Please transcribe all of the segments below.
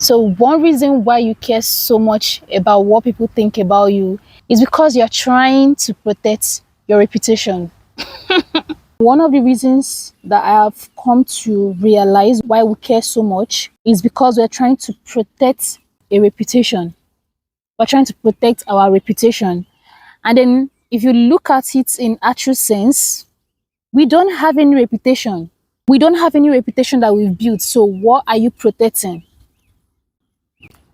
So one reason why you care so much about what people think about you is because you're trying to protect your reputation. One of the reasons that I have come to realize why we care so much is because we're trying to protect a reputation. We're trying to protect our reputation. And then if you look at it in actual sense, we don't have any reputation. We don't have any reputation that we've built. So what are you protecting?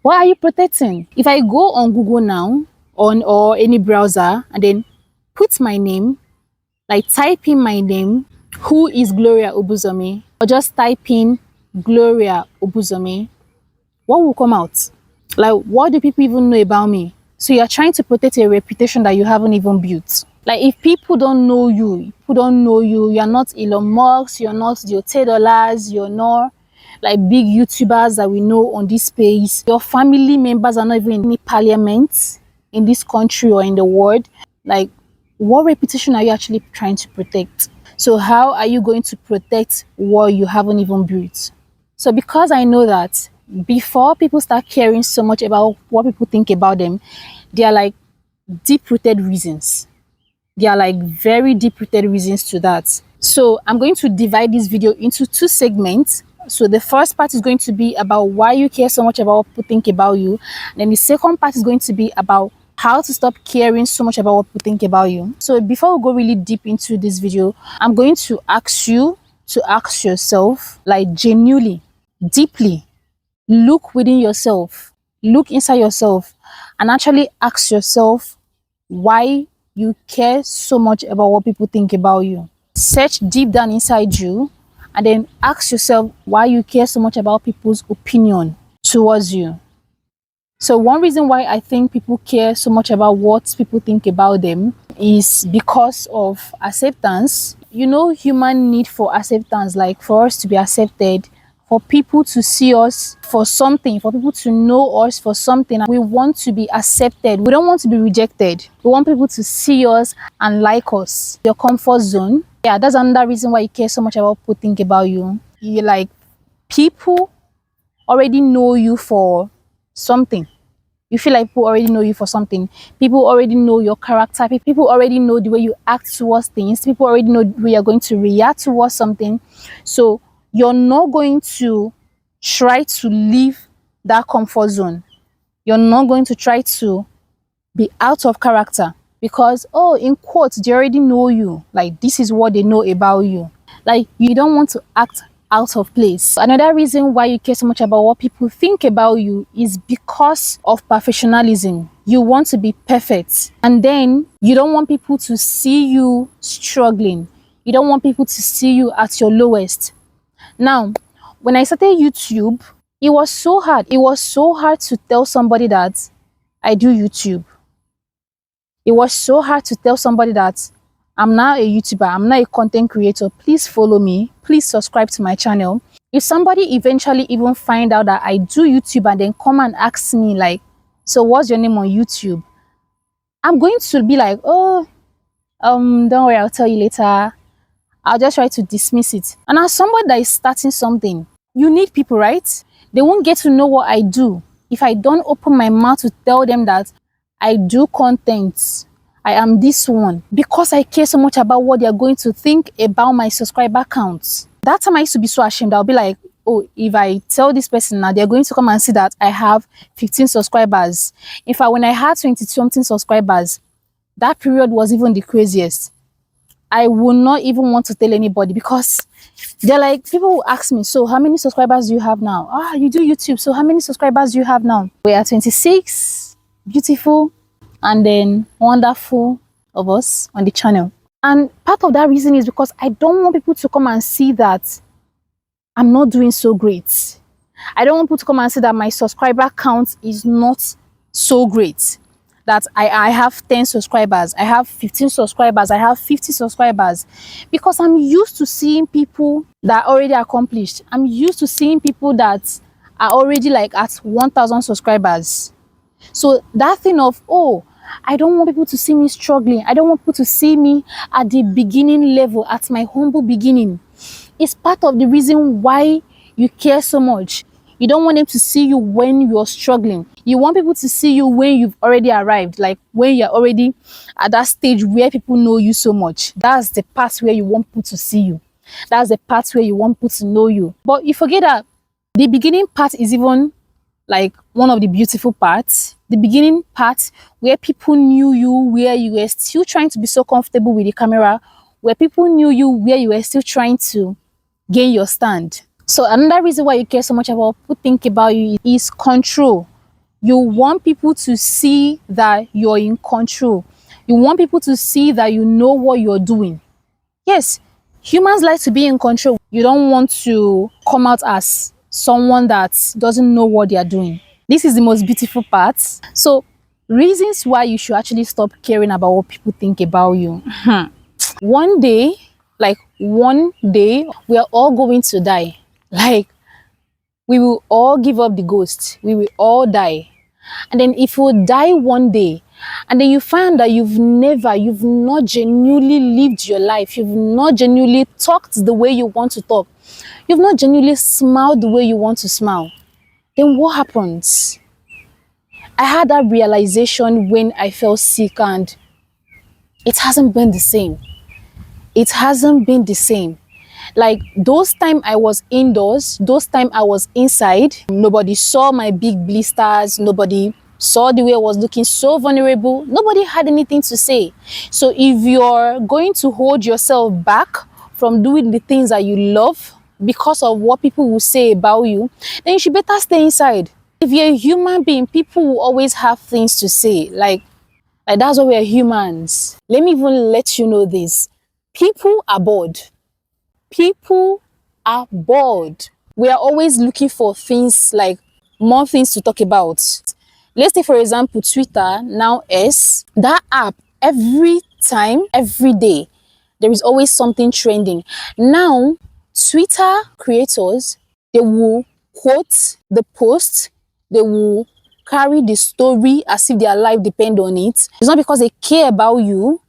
What are you protecting? If I go on Google now, on or any browser, and then put my name, like type in my name, who is Gloria Obuzomi, or just type in Gloria Obuzomi, what will come out? Like, what do people even know about me? So you're trying to protect a reputation that you haven't even built. Like, if people don't know you, you're not Elon Musk, you're not the $10, you're not like big YouTubers that we know on this space. Your family members are not even in any parliament in this country or in the world. Like, what reputation are you actually trying to protect? So how are you going to protect what you haven't even built? So because I know that before people start caring so much about what people think about them, there are like deep-rooted reasons. There are like very deep-rooted reasons to that. So I'm going to divide this video into two segments. So the first part is going to be about why you care so much about what people think about you. And then the second part is going to be about how to stop caring so much about what people think about you. So before we go really deep into this video, I'm going to ask you to ask yourself, like genuinely, deeply, look within yourself, look inside yourself, and actually ask yourself why you care so much about what people think about you. Search deep down inside you and then ask yourself why you care so much about people's opinion towards you. So one reason why I think people care so much about what people think about them is because of acceptance. You know, human need for acceptance, like for us to be accepted, for people to see us for something, for people to know us for something. We want to be accepted. We don't want to be rejected. We want people to see us and like us. Your comfort zone. Yeah, that's another reason why you care so much about what people think about you. You like, people already know you for something. You feel like people already know you for something. People already know your character. People already know the way you act towards things. People already know the way you're going to react towards something. So you're not going to try to leave that comfort zone. You're not going to try to be out of character because, oh, in quotes, they already know you. Like, this is what they know about you. Like, you don't want to act out of place. Another reason why you care so much about what people think about you is because of perfectionism. You want to be perfect, and then you don't want people to see you struggling. You don't want people to see you at your lowest. Now, when I started YouTube, it was so hard. It was so hard to tell somebody that I do YouTube. It was so hard to tell somebody that I'm now a YouTuber, I'm now a content creator. Please follow me. Please subscribe to my channel. If somebody eventually even find out that I do YouTube and then come and ask me like, so what's your name on YouTube? I'm going to be like, oh, don't worry, I'll tell you later. I'll just try to dismiss it. And as somebody that is starting something, you need people, right? They won't get to know what I do if I don't open my mouth to tell them that I do content. I am this one, because I care so much about what they're going to think about my subscriber counts. That time I used to be so ashamed. I'll be like, oh, if I tell this person now, they're going to come and see that I have 15 subscribers. In fact, when I had 20-something subscribers, that period was even the craziest. I would not even want to tell anybody because they're like, people will ask me, so how many subscribers do you have now? Ah, you do YouTube, so how many subscribers do you have now? We are 26, beautiful, and then wonderful of us on the channel. And part of that reason is because I don't want people to come and see that I'm not doing so great. I don't want people to come and see that my subscriber count is not so great. That I have 10 subscribers, I have 15 subscribers, I have 50 subscribers. Because I'm used to seeing people that are already accomplished. I'm used to seeing people that are already like at 1,000 subscribers. So that thing of, oh, I don't want people to see me struggling. I don't want people to see me at the beginning level, at my humble beginning. It's part of the reason why you care so much. You don't want them to see you when you're struggling. You want people to see you when you've already arrived, like when you're already at that stage where people know you so much. That's the part where you want people to see you. That's the part where you want people to know you. But you forget that the beginning part is even like one of the beautiful parts. The beginning part where people knew you, where you were still trying to be so comfortable with the camera, where people knew you, where you were still trying to gain your stand. So another reason why you care so much about people think about you is control. You want people to see that you're in control. You want people to see that you know what you're doing. Yes, humans like to be in control. You don't want to come out as someone that doesn't know what they are doing. This is the most beautiful part. So reasons why you should actually stop caring about what people think about you. One day, we are all going to die. Like, we will all give up the ghost. We will all die. And then if you die one day, and then you find that you've not genuinely lived your life, you've not genuinely talked the way you want to talk, you've not genuinely smiled the way you want to smile, then what happens? I had that realization when I fell sick, and it hasn't been the same. It hasn't been the same. Like those time I was indoors, those time I was inside, nobody saw my big blisters, nobody saw the way I was looking so vulnerable, nobody had anything to say. So if you're going to hold yourself back from doing the things that you love because of what people will say about you, then you should better stay inside. If you're a human being, people will always have things to say. Like that's why we're humans. Let me even let you know this. People are bored. People are bored. We are always looking for things, like more things to talk about. Let's say, for example, Twitter, now X, that app, every time, every day, there is always something trending. Now, Twitter creators, they will quote the post, they will carry the story as if their life depends on it. It's not because they care about you,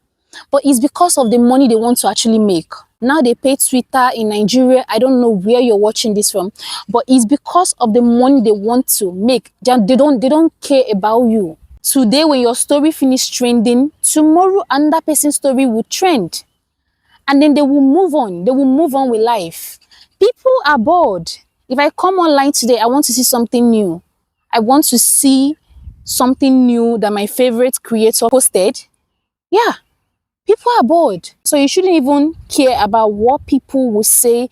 but it's because of the money they want to actually make. Now they pay Twitter in Nigeria. I don't know where you're watching this from, but it's because of the money they want to make. They don't care about you. Today, when your story finishes trending, tomorrow another person's story will trend. And then they will move on. They will move on with life. People are bored. If I come online today, I want to see something new. I want to see something new that my favorite creator posted. Yeah. People are bored. So you shouldn't even care about what people will say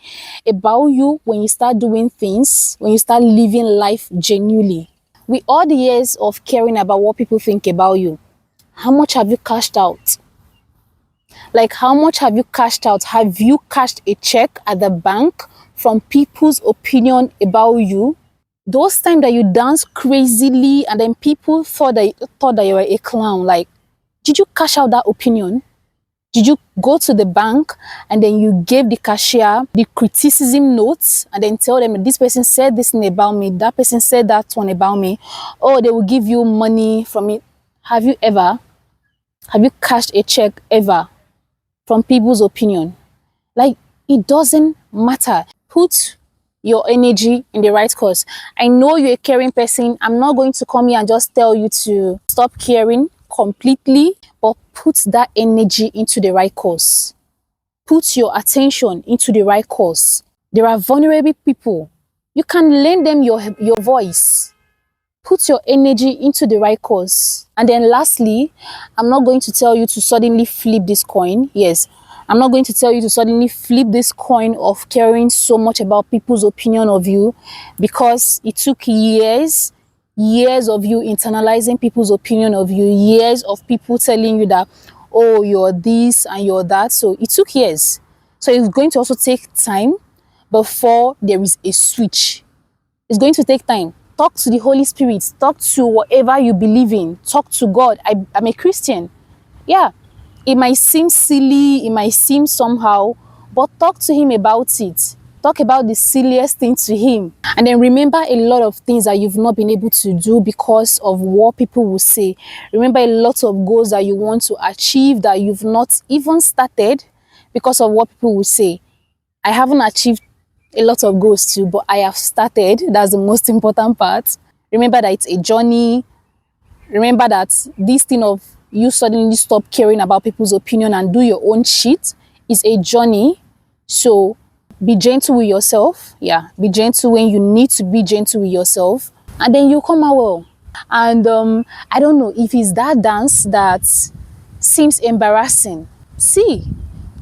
about you when you start doing things, when you start living life genuinely. With all the years of caring about what people think about you, how much have you cashed out? Like, how much have you cashed out? Have you cashed a check at the bank from people's opinion about you? Those times that you dance crazily and then people thought that you were a clown, like, did you cash out that opinion? Did you go to the bank and then you gave the cashier the criticism notes and then tell them this person said this thing about me, that person said that one about me, or they will give you money from it? Have you cashed a check ever from people's opinion? Like, it doesn't matter. Put your energy in the right cause. I know you're a caring person. I'm not going to come here and just tell you to stop caring completely, but put that energy into the right cause. Put your attention into the right cause. There are vulnerable people. You can lend them your voice. Put your energy into the right cause. And then lastly, I'm not going to tell you to suddenly flip this coin. Yes, I'm not going to tell you to suddenly flip this coin of caring so much about people's opinion of you, because it took years of you internalizing people's opinion of you, years of people telling you that, oh, you're this and you're that. So it took years. So it's going to also take time before there is a switch. It's going to take time. Talk to the Holy Spirit. Talk to whatever you believe in. Talk to God. I'm a Christian. Yeah, it might seem silly. It might seem somehow, but talk to Him about it. Talk about the silliest thing to Him. And then remember a lot of things that you've not been able to do because of what people will say. Remember a lot of goals that you want to achieve that you've not even started because of what people will say. I haven't achieved a lot of goals too, but I have started. That's the most important part. Remember that it's a journey. Remember that this thing of you suddenly stop caring about people's opinion and do your own shit is a journey. So be gentle with yourself. Yeah, be gentle when you need to be gentle with yourself, and then you come out well. And I don't know if it's that dance that seems embarrassing. See,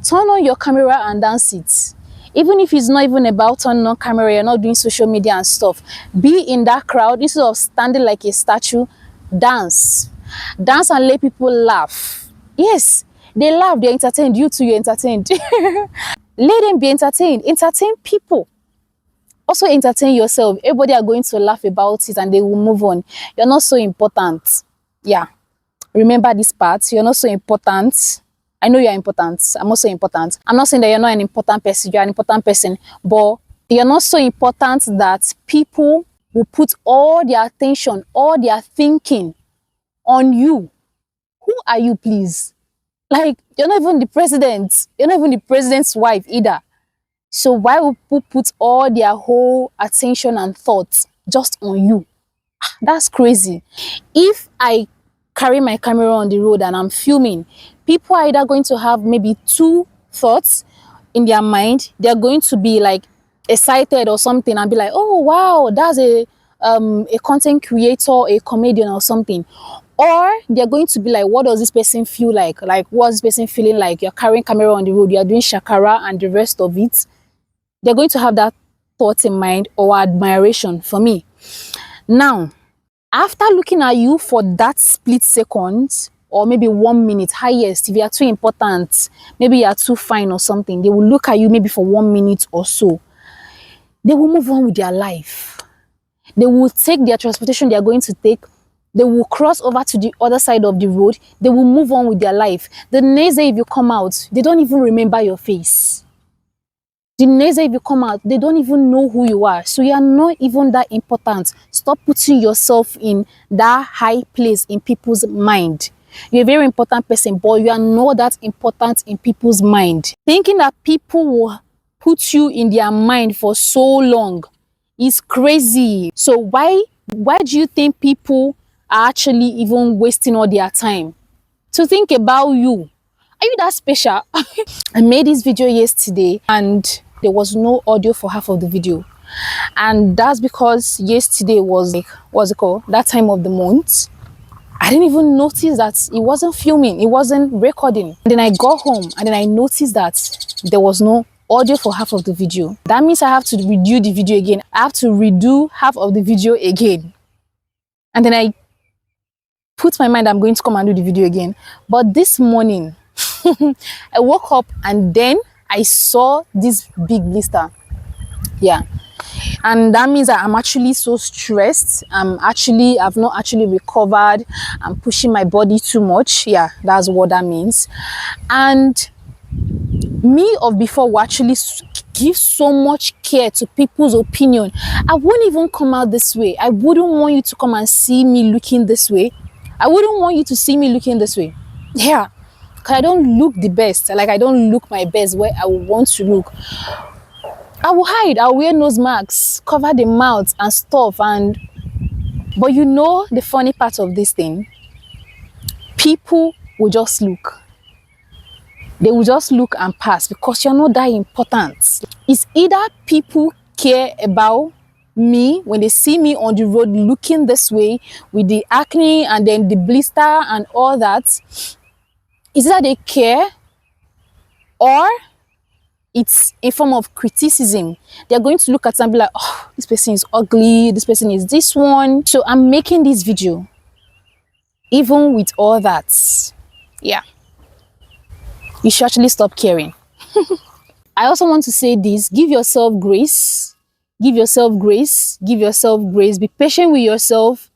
turn on your camera and dance it. Even if it's not even about turning on camera, you're not doing social media and stuff. Be in that crowd instead of standing like a statue. Dance. Dance and let people laugh. Yes, they laugh, they're entertained. You too, you're entertained. Let them be entertained. Entertain people. Also entertain yourself. Everybody are going to laugh about it and they will move on. You're not so important. Yeah. Remember this part. You're not so important. I know you're important. I'm also important. I'm not saying that you're not an important person. You're an important person. But you're not so important that people will put all their attention, all their thinking on you. Who are you, please? Like, you're not even the president. You're not even the president's wife either. So why would people put all their whole attention and thoughts just on you? That's crazy. If I carry my camera on the road and I'm filming, people are either going to have maybe two thoughts in their mind. They're going to be like excited or something and be like, oh wow, that's a content creator, a comedian or something. Or they're going to be like, what does this person feel like? Like, what's this person feeling like? You're carrying camera on the road, you're doing shakara and the rest of it. They're going to have that thought in mind or admiration for me. Now, after looking at you for that split second or maybe 1 minute, highest, if you are too important, maybe you are too fine or something, they will look at you maybe for 1 minute or so. They will move on with their life. They will take their transportation they are going to take. They will cross over to the other side of the road. They will move on with their life. The next day if you come out, they don't even remember your face. The next day if you come out, they don't even know who you are. So you are not even that important. Stop putting yourself in that high place in people's mind. You're a very important person, but you are not that important in people's mind. Thinking that people will put you in their mind for so long is crazy. So why do you think people are actually even wasting all their time to think about you? Are you that special? I made this video yesterday and there was no audio for half of the video. And that's because yesterday was like, what's it called? That time of the month. I didn't even notice that it wasn't filming, it wasn't recording. And then I got home and then I noticed that there was no audio for half of the video. That means I have to redo the video again. I have to redo half of the video again. And then I put my mind, I'm going to come and do the video again. But this morning, I woke up and then I saw this big blister. Yeah. And that means that I'm actually so stressed. I've not actually recovered. I'm pushing my body too much. Yeah, that's what that means. And me of before will actually give so much care to people's opinion. I wouldn't even come out this way. I wouldn't want you to come and see me looking this way. I wouldn't want you to see me looking this way. Yeah, because I don't look the best. Like, I don't look my best where I would want to look. I will hide. I'll wear nose masks, cover the mouth and stuff. But you know the funny part of this thing? People will just look. They will just look and pass because you're not that important. It's either people care about me when they see me on the road looking this way with the acne and then the blister and all that. Is that they care, or it's a form of criticism. They're going to look at it and be like, oh, this person is ugly, this person is this one. So I'm making this video even with all that. Yeah, you should actually stop caring. I also want to say this: give yourself grace, give yourself grace, give yourself grace, be patient with yourself.